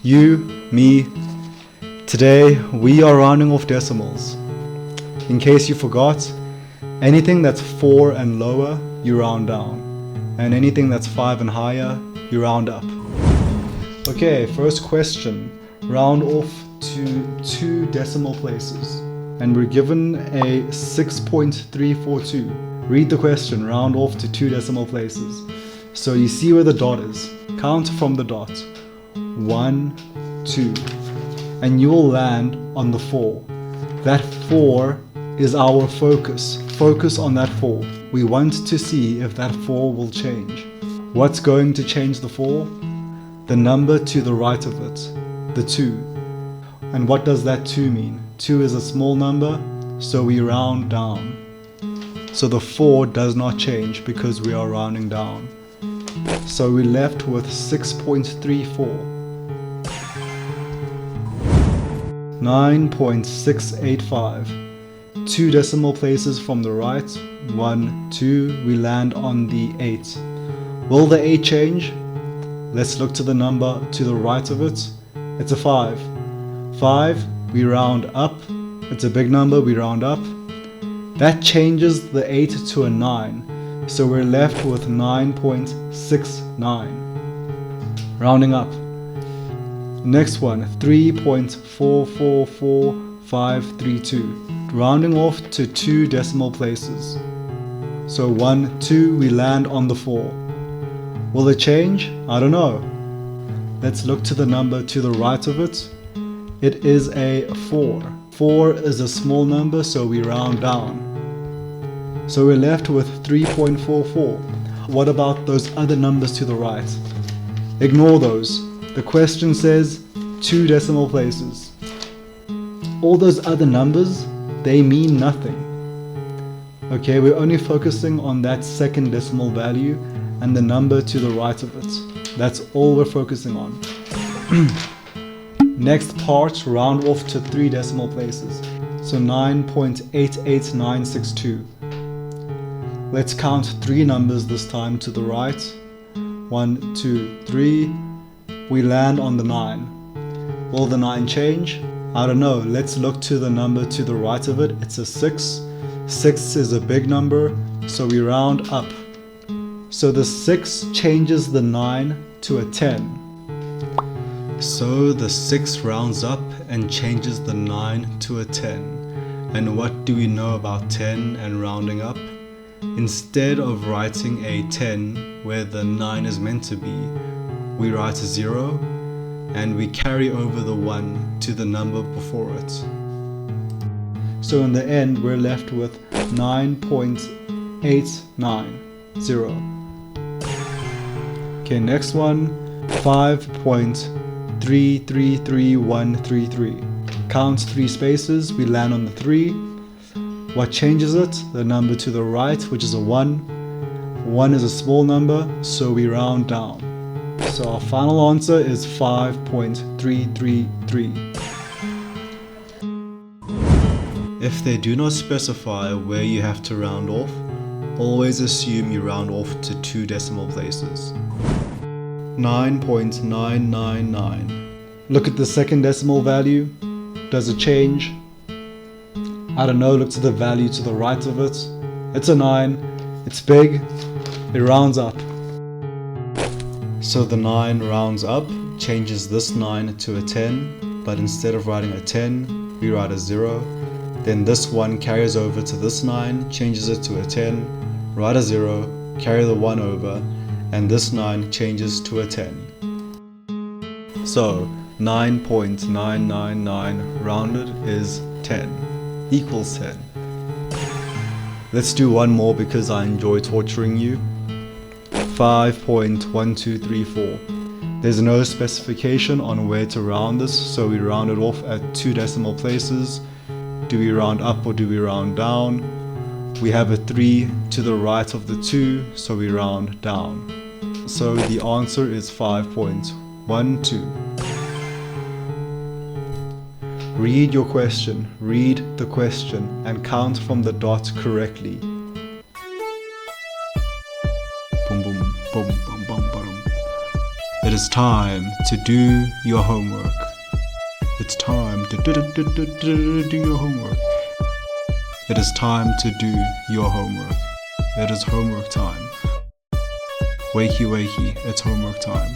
You, me. Today, we are rounding off decimals. In case you forgot, anything that's 4 and lower, you round down. And anything that's 5 and higher, you round up. Okay, first question. Round off to 2 decimal places. And we're given a 6.342. Read the question, round off to 2 decimal places. So you see where the dot is. Count from the dot. 1, 2. And you will land on the 4. That 4 is our focus. Focus on that 4. We want to see if that 4 will change. What's going to change the 4? The number to the right of it, the 2. And what does that 2 mean? 2 is a small number, so we round down. So the 4 does not change because we are rounding down. So we're left with 6.34. 9.685. 2 decimal places from the right. 1, 2. We land on the 8. Will the 8 change? Let's look to the number to the right of it. It's a 5. 5, we round up. It's a big number, we round up. That changes the 8 to a 9. So we're left with 9.69. Rounding up. Next one, 3.444532. Rounding off to 2 decimal places. So 1, 2, we land on the 4. Will it change? I don't know. Let's look to the number to the right of it. It is a 4. 4 is a small number, so we round down. So we're left with 3.44. What about those other numbers to the right? Ignore those. The question says 2 decimal places. All those other numbers, they mean nothing. Okay, we're only focusing on that second decimal value and the number to the right of it. That's all we're focusing on. Next part, round off to 3 decimal places. So 9.88962. Let's count 3 numbers this time to the right. 1, 2, 3. We land on the 9. Will the 9 change? I don't know. Let's look to the number to the right of it. It's a 6. 6 is a big number, so we round up. So the 6 changes the 9 to a 10. So the 6 rounds up and changes the 9 to a 10. And what do we know about 10 and rounding up? Instead of writing a 10 where the 9 is meant to be, we write a 0 and we carry over the 1 to the number before it. So in the end, we're left with 9.890. Okay, next one, 5.333133. Count 3 spaces, we land on the 3. What changes it? The number to the right, which is a 1. 1 is a small number, so we round down. So our final answer is 5.333. If they do not specify where you have to round off, always assume you round off to 2 decimal places. 9.999. Look at the second decimal value. Does it change? I don't know, look to the value to the right of it. It's a 9. It's big. It rounds up. So the 9 rounds up, changes this 9 to a 10, but instead of writing a 10, we write a 0. Then this 1 carries over to this 9, changes it to a 10, write a 0, carry the 1 over, and this 9 changes to a 10. So 9.999 rounded is 10, equals 10. Let's do one more because I enjoy torturing you. 5.1234. There's no specification on where to round this, so we round it off at 2 decimal places. Do we round up or do we round down? We have a 3 to the right of the 2, so we round down. So the answer is 5.12. Read your question, read the question, and count from the dot correctly. Boom, boom, boom, boom, boom, boom. It is time to do your homework. It's time to do your homework. It is time to do your homework. It is homework time. Wakey wakey, it's homework time.